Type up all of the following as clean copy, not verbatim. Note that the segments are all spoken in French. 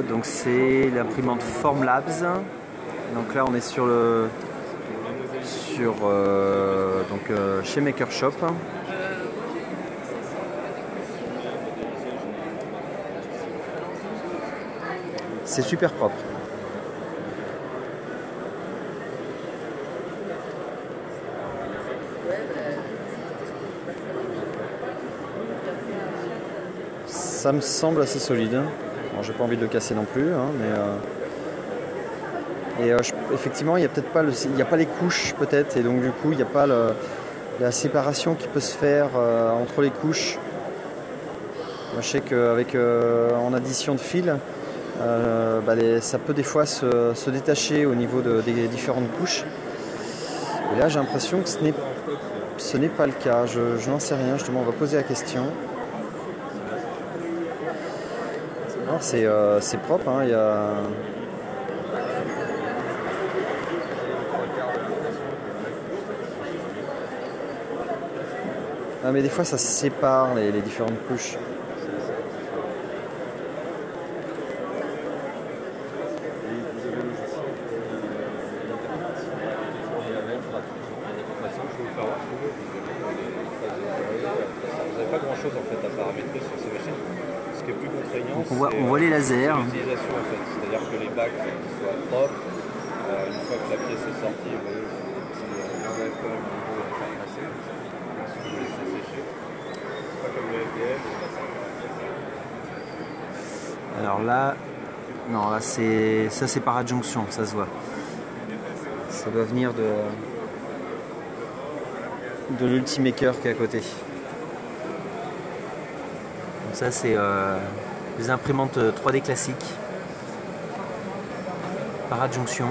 Donc c'est l'imprimante Formlabs. Donc là on est sur chez Maker Shop. C'est super propre. Ça me semble assez solide. Bon, j'ai pas envie de le casser non plus, hein, mais effectivement, il n'y a peut-être pas il n'y a pas les couches peut-être, et donc du coup, il n'y a pas la séparation qui peut se faire entre les couches. Moi, je sais qu'avec en addition de fils, ça peut des fois se détacher au niveau des différentes couches. Et là, j'ai l'impression que ce n'est pas le cas. Je n'en sais rien. Justement, on va poser la question. C'est propre, hein, Ah, mais des fois ça se sépare les différentes couches. Vous n'avez pas grand chose en fait à paramétrer sur ces machines. Ce qui est plus contraignant, donc on voit les lasers. L'utilisation en fait. C'est-à-dire que les bacs soient propres. Une fois que la pièce est sortie, vous voyez, vous avez quand même un niveau à faire passer. Ensuite, vous laissez sécher. C'est pas comme le FDM. Alors là, non, là c'est par adjonction, ça se voit. Ça doit venir de l'Ultimaker qui est à côté. Donc ça c'est les imprimantes 3D classiques par adjonction.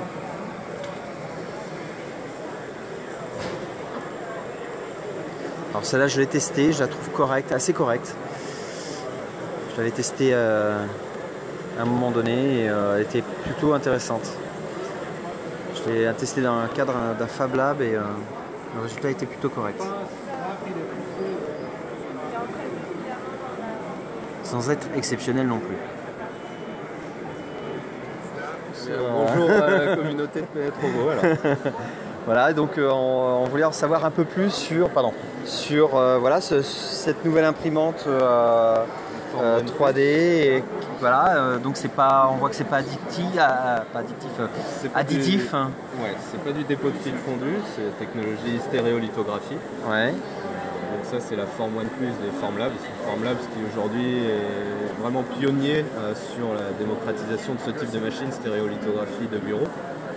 Alors celle-là je l'ai testée, je la trouve correcte, assez correcte. Je l'avais testée à un moment donné et elle était plutôt intéressante. Je l'ai testé dans le cadre d'un Fab Lab et le résultat était plutôt correct. Sans être exceptionnel non plus. Bonjour à la communauté de Pénétrovo. Voilà, donc on voulait en savoir un peu plus sur voilà, cette nouvelle imprimante 3D. Et, voilà, donc c'est pas, on voit que c'est pas additif. Ouais, c'est pas du dépôt de fil fondu, c'est technologie stéréolithographie. Ouais. Donc ça c'est la Form One Plus des Formlabs. Formlabs qui aujourd'hui est vraiment pionnier sur la démocratisation de ce type de machine, stéréolithographie de bureau,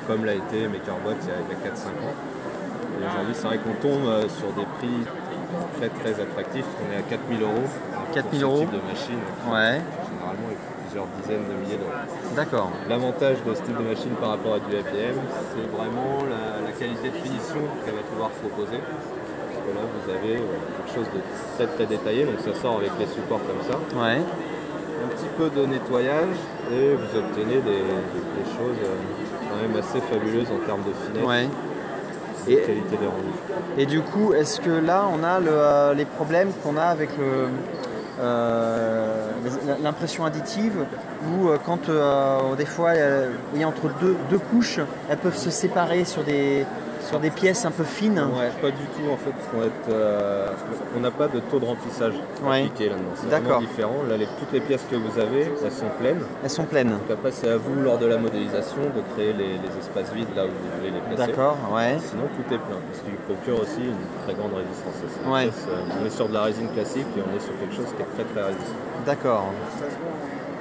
comme l'a été MakerBot il y a 4-5 ans. Et aujourd'hui c'est vrai qu'on tombe sur des prix très très attractifs. On est à 4 000 euros. 4 000 euros. Ce type de machine. Ouais. Généralement avec plusieurs dizaines de milliers d'euros. D'accord. L'avantage de ce type de machine par rapport à du FDM, c'est vraiment la qualité de finition qu'elle va pouvoir proposer. Parce que là, vous avez quelque chose de très très détaillé, donc ça sort avec les supports comme ça. Ouais. Un petit peu de nettoyage et vous obtenez des choses quand même assez fabuleuses en termes de finesse. Ouais. Et qualité de rendu. Et du coup, est-ce que là, on a les problèmes qu'on a avec l'impression additive, où quand des fois, entre deux couches, elles peuvent se séparer sur des pièces un peu fines? Ouais, pas du tout en fait, parce qu'on n'a pas de taux de remplissage appliqué là-dedans. C'est vraiment différent. Là, toutes les pièces que vous avez, elles sont pleines. Elles sont pleines. Donc après, c'est à vous, lors de la modélisation, de créer les espaces vides là où vous voulez les placer. D'accord, ouais. Sinon, tout est plein, parce qu'il procure aussi une très grande résistance. Ouais. On est sur de la résine classique et on est sur quelque chose qui est très très résistant. D'accord.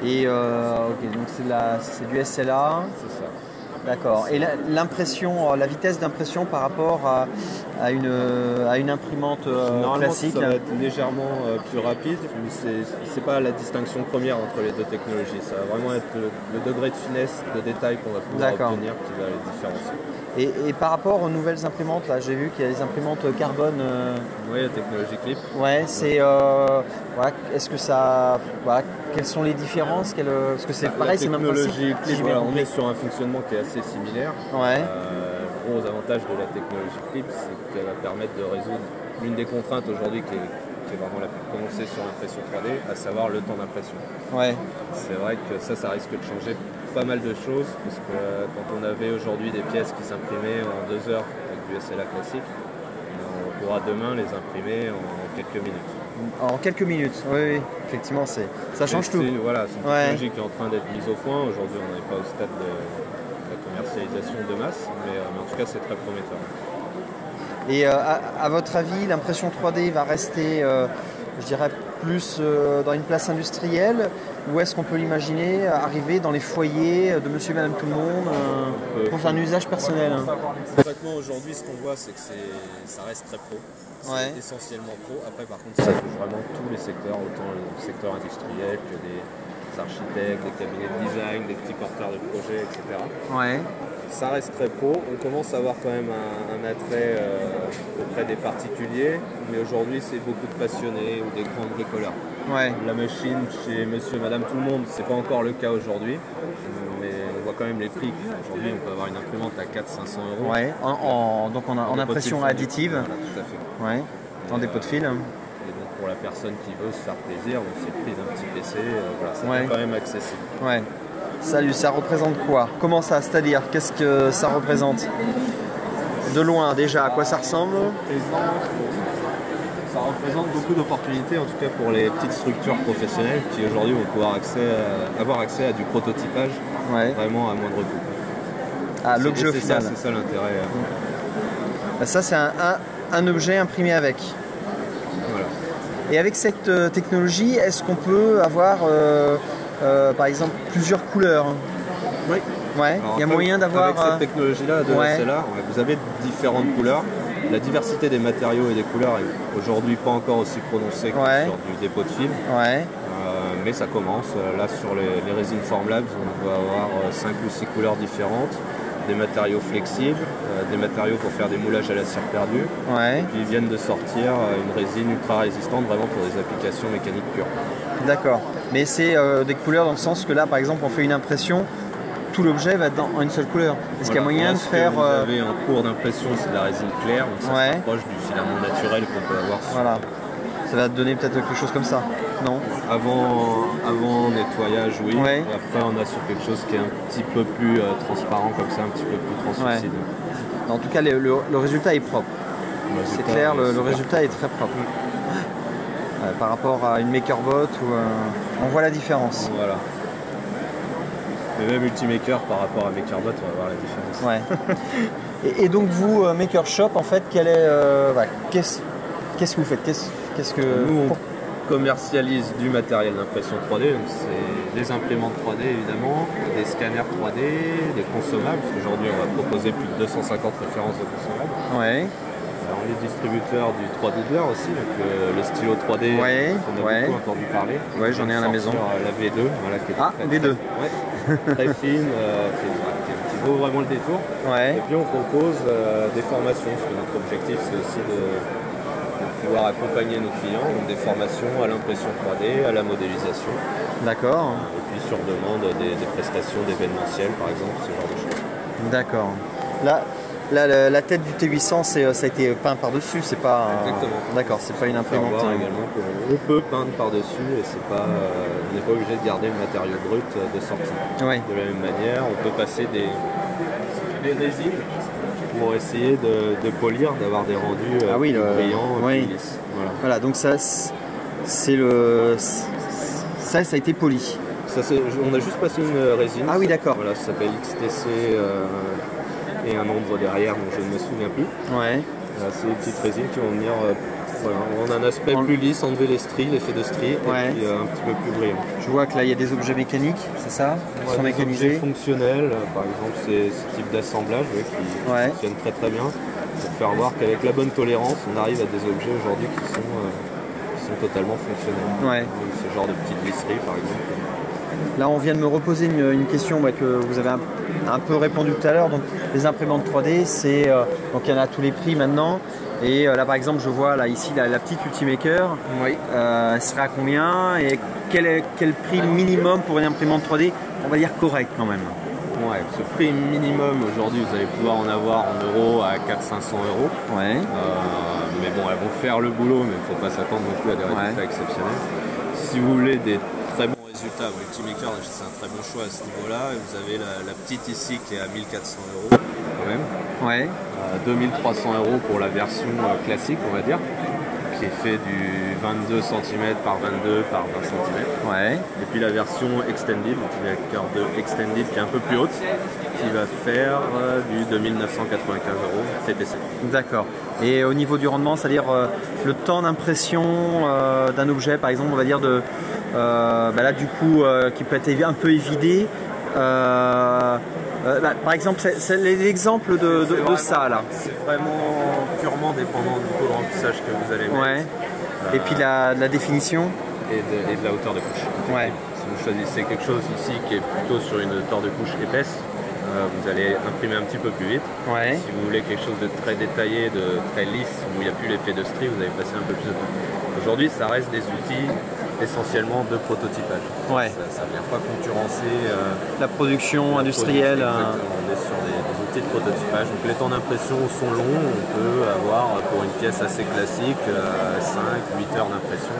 Et ok, donc c'est du SLA. C'est ça. D'accord. Et l'impression, la vitesse d'impression par rapport à une imprimante classique? Ça va être légèrement plus rapide, mais c'est pas la distinction première entre les deux technologies. Ça va vraiment être le degré de finesse, de détail qu'on va pouvoir obtenir qui va les différencier. Et par rapport aux nouvelles imprimantes, là, j'ai vu qu'il y a des imprimantes carbone. Oui, la technologie clip. Ouais, c'est. Voilà, est-ce que ça. Voilà, quelles sont les différences? Parce que c'est pareil, c'est même principe. La technologie clip, on est sur un fonctionnement qui est assez similaire. Ouais. Le gros avantage de la technologie clip, c'est qu'elle va permettre de résoudre l'une des contraintes aujourd'hui qui est qui est vraiment la plus prononcée sur l'impression 3D, à savoir le temps d'impression. Ouais. C'est vrai que ça risque de changer pas mal de choses, parce que quand on avait aujourd'hui des pièces qui s'imprimaient en 2 heures avec du SLA classique, on pourra demain les imprimer en quelques minutes. En quelques minutes, oui, effectivement, ça change tout. Voilà, c'est une technologie qui est en train d'être mise au point. Aujourd'hui, on n'est pas au stade de la commercialisation de masse, mais en tout cas, c'est très prometteur. Et à votre avis, l'impression 3D va rester, je dirais, plus dans une place industrielle, ou est-ce qu'on peut l'imaginer arriver dans les foyers de monsieur et madame tout le monde pour un usage personnel? Concrètement, aujourd'hui, ce qu'on voit, c'est que ça reste très pro. C'est essentiellement pro. Après, par contre, ça touche vraiment tous les secteurs, autant le secteur industriel que des architectes, des cabinets de design, des petits porteurs de projets, etc. Ouais. Ça reste très pro. On commence à avoir quand même un attrait auprès des particuliers, mais aujourd'hui, c'est beaucoup de passionnés ou des grands bricoleurs. Ouais. La machine chez monsieur et madame tout le monde, c'est pas encore le cas aujourd'hui, mais on voit quand même les prix. Aujourd'hui, on peut avoir une imprimante à 400-500 €. Ouais. Donc en impression additive. Voilà, tout à fait. Ouais. Dans des pots de fil. Et donc pour la personne qui veut se faire plaisir, c'est le prix d'un petit PC, voilà, ça est quand même accessible. Ouais. Salut, ça représente quoi? Comment ça? C'est-à-dire, qu'est-ce que ça représente? De loin déjà, à quoi ça ressemble? Ça représente beaucoup d'opportunités, en tout cas pour les petites structures professionnelles qui aujourd'hui vont pouvoir avoir accès à du prototypage vraiment à moindre coût. Ah, l'objet au final. C'est ça l'intérêt. Ça, c'est un objet imprimé avec. Voilà. Et avec cette technologie, est-ce qu'on peut avoir par exemple plusieurs couleurs? Oui. Ouais. Il y a moyen d'avoir. Avec cette technologie-là de SLA, vous avez différentes couleurs. La diversité des matériaux et des couleurs est aujourd'hui pas encore aussi prononcée que sur du dépôt de fil. Ouais. Mais ça commence. Là, sur les résines Formlabs, on va avoir 5 ou 6 couleurs différentes. Des matériaux flexibles, des matériaux pour faire des moulages à la cire perdue. Ouais. Et puis ils viennent de sortir une résine ultra résistante vraiment pour des applications mécaniques pures. D'accord. Mais c'est des couleurs dans le sens que là, par exemple, on fait une impression, tout l'objet va être dans une seule couleur. Est-ce qu'il y a moyen de faire... Vous avez en cours d'impression, c'est de la résine claire, donc ça se rapproche du filament naturel qu'on peut avoir sur... Voilà. Ça va te donner peut-être quelque chose comme ça, non? Avant nettoyage, oui. Et après, on a sur quelque chose qui est un petit peu plus transparent, comme ça, un petit peu plus translucide. En tout cas, le résultat est propre. C'est clair, le résultat est très propre. Par rapport à une MakerBot, on voit la différence. Voilà. Mais même Ultimaker par rapport à MakerBot, on va voir la différence. Ouais. et donc vous, Maker Shop, en fait, qu'est-ce que vous faites? Nous, on commercialise du matériel d'impression 3D, donc c'est des imprimantes 3D évidemment, des scanners 3D, des consommables, parce qu'aujourd'hui on va proposer plus de 250 références de consommables. Ouais. Alors, on est distributeur du 3Doodler aussi, donc le stylo 3D, on a beaucoup entendu parler. Ouais, j'en ai un à la maison. La V2, voilà, qui est V2. Très fine, qui vaut vraiment le détour. Ouais. Et puis on propose des formations, parce que notre objectif c'est aussi de pouvoir accompagner nos clients, donc des formations à l'impression 3D, à la modélisation. D'accord. Et puis sur demande des prestations d'événementiel par exemple, ce genre de choses. D'accord. Là, la tête du T800, ça a été peint par-dessus, c'est pas... Exactement. D'accord, c'est pas une imprimante. Également on peut peindre par-dessus et c'est pas, on n'est pas obligé de garder le matériau brut de sortie. Ouais. De la même manière, on peut passer des résines pour essayer de polir, d'avoir des rendus plus brillants, plus lisses. Voilà, donc ça a été poli. On a juste passé une résine. Ah oui, d'accord. Voilà, ça s'appelle XTC et un nombre derrière dont je ne me souviens plus. Ouais. C'est des petites résines qui vont venir on a un aspect plus lisse, enlever les stries, l'effet de stries, et puis un petit peu plus brillant. Je vois que là il y a des objets mécaniques, c'est ça? Qui sont mécanisés. Des objets fonctionnels, par exemple ce type d'assemblage qui fonctionnent très très bien, pour faire voir qu'avec la bonne tolérance, on arrive à des objets aujourd'hui qui sont totalement fonctionnels. Donc, ce genre de petites lisseries par exemple. Là, on vient de me reposer une question que vous avez un peu répondu tout à l'heure. Donc, les imprimantes 3D, donc il y en a à tous les prix maintenant. Et là, par exemple, je vois là ici la petite Ultimaker. Oui. Elle serait à combien? Et quel prix minimum pour une imprimante 3D? On va dire correct quand même. Ouais, ce prix minimum aujourd'hui, vous allez pouvoir en avoir en euros à 400-500 euros. Ouais. Mais bon, elles vont faire le boulot, mais il ne faut pas s'attendre non plus à des résultats exceptionnels. Si vous voulez des très bons résultats, Ultimaker, c'est un très bon choix à ce niveau-là. Et vous avez la petite ici qui est à 1400 euros quand même. Ouais. 2300 euros pour la version classique, on va dire, qui est fait du 22 cm par 22 par 20 cm. Ouais. Et puis la version Extended, Ultimaker 2 Extended, qui est un peu plus haute, qui va faire du 2995 euros TTC. D'accord. Et au niveau du rendement, c'est-à-dire le temps d'impression d'un objet, par exemple, on va dire là du coup, qui peut être un peu évidé. Par exemple, c'est l'exemple de ça là. C'est vraiment purement dépendant du taux de remplissage que vous allez mettre. Ouais. Et puis la définition. Et de la hauteur de couche. Ouais. Si vous choisissez quelque chose ici qui est plutôt sur une hauteur de couche épaisse, vous allez imprimer un petit peu plus vite. Ouais. Si vous voulez quelque chose de très détaillé, de très lisse, où il n'y a plus l'effet de strie, vous allez passer un peu plus de temps. Aujourd'hui, ça reste des outils essentiellement de prototypage. Ouais. Ça ne vient pas concurrencer la production industrielle. Exactement, on est sur des outils de prototypage. Donc les temps d'impression sont longs, on peut avoir pour une pièce assez classique 5-8 heures d'impression.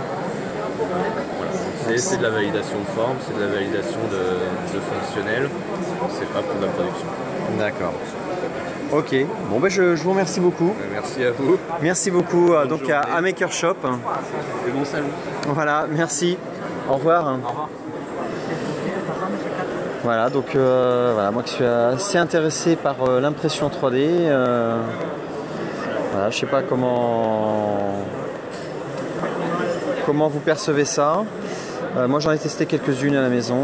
Voilà. C'est de la validation de forme, c'est de la validation de fonctionnel, c'est pas pour de la production. D'accord. Ok, bon ben je vous remercie beaucoup. Merci à vous. Merci beaucoup donc à Maker Shop. Et bon salon. Voilà, merci. Au revoir. Au revoir. Voilà, donc voilà, moi qui suis assez intéressé par l'impression 3D. Voilà, je sais pas comment vous percevez ça. Moi j'en ai testé quelques-unes à la maison.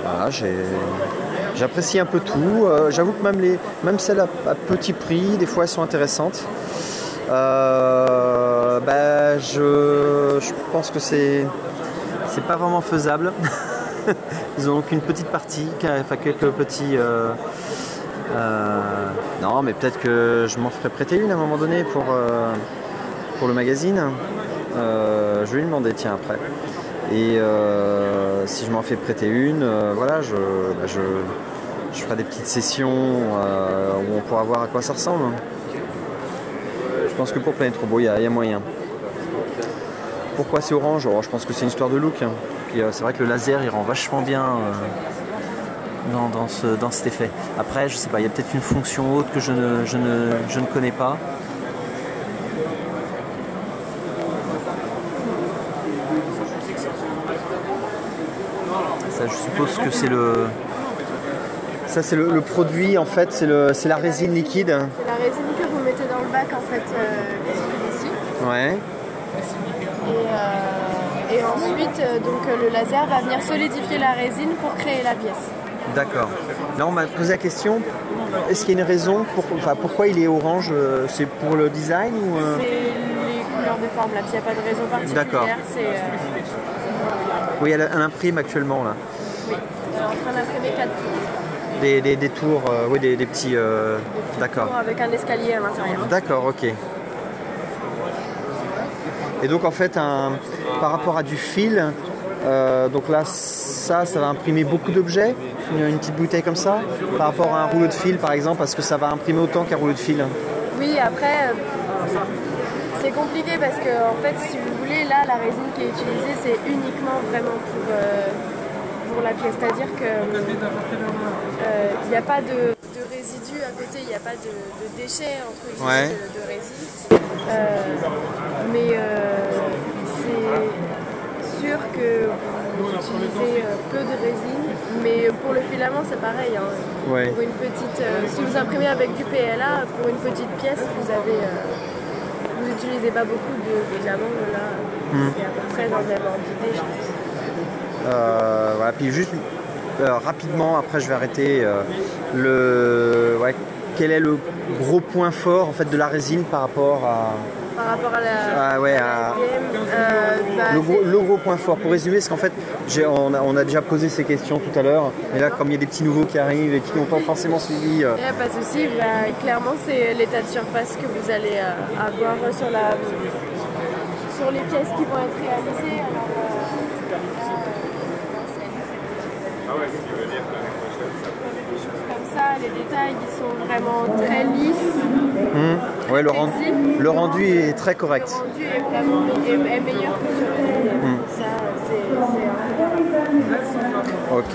Voilà, j'apprécie un peu tout. J'avoue que même celles à petit prix, des fois elles sont intéressantes. Je pense que c'est pas vraiment faisable. Ils ont donc une petite partie, enfin quelques petits. Non, mais peut-être que je m'en ferai prêter une à un moment donné pour le magazine. Je vais lui demander, tiens, après. Et si je m'en fais prêter une, voilà, je ferai des petites sessions où on pourra voir à quoi ça ressemble. Je pense que pour Planète Robot, il y a moyen. Pourquoi c'est orange? Je pense que c'est une histoire de look. Puis c'est vrai que le laser, il rend vachement bien dans cet effet. Après, je sais pas, il y a peut-être une fonction autre que je ne connais pas. Ça, je suppose que c'est le... Ça, c'est le produit, en fait, c'est la résine liquide. C'est la résine que vous mettez dans le bac, en fait, ici. Ouais. Et ensuite, donc, le laser va venir solidifier la résine pour créer la pièce. D'accord. Là, on m'a posé la question, est-ce qu'il y a une raison pourquoi il est orange? C'est pour le design ou C'est les couleurs de Formlabs, il n'y a pas de raison particulière. D'accord. Oui, elle imprime actuellement, là. Oui, elle est en train d'imprimer 4 tours. Des tours, oui, des petits... D'accord. Avec un escalier à l'intérieur. D'accord, ok. Et donc en fait, par rapport à du fil, donc là, ça va imprimer beaucoup d'objets, une petite bouteille comme ça, par rapport à un rouleau de fil par exemple, parce que ça va imprimer autant qu'un rouleau de fil. Oui, après, c'est compliqué parce que en fait, si vous voulez, là, la résine qui est utilisée, c'est uniquement vraiment pour la pièce, c'est-à-dire que il n'y a pas de résidus à côté, il n'y a pas de déchets entre guillemets de résine. Mais c'est sûr que vous utilisez peu de résine, mais pour le filament c'est pareil. Hein. Ouais. Pour une petite, si vous imprimez avec du PLA, pour une petite pièce, vous n'utilisez pas beaucoup de filament. Là, c'est à peu près dans un ordre d'idée, je pense. Voilà, puis juste rapidement, après je vais arrêter, quel est le gros point fort en fait, de la résine par rapport à le gros point fort? Pour résumer, parce qu'en fait, on a déjà posé ces questions tout à l'heure, et là, comme il y a des petits nouveaux qui arrivent et qui n'ont pas forcément suivi... Pas de souci, clairement, c'est l'état de surface que vous allez avoir sur les pièces qui vont être réalisées. Alors, Comme ça, les détails ils sont vraiment très lisses. Ouais, le rendu est très correct. Le rendu est vraiment est meilleur que sur le DVD. Ça, c'est Ok.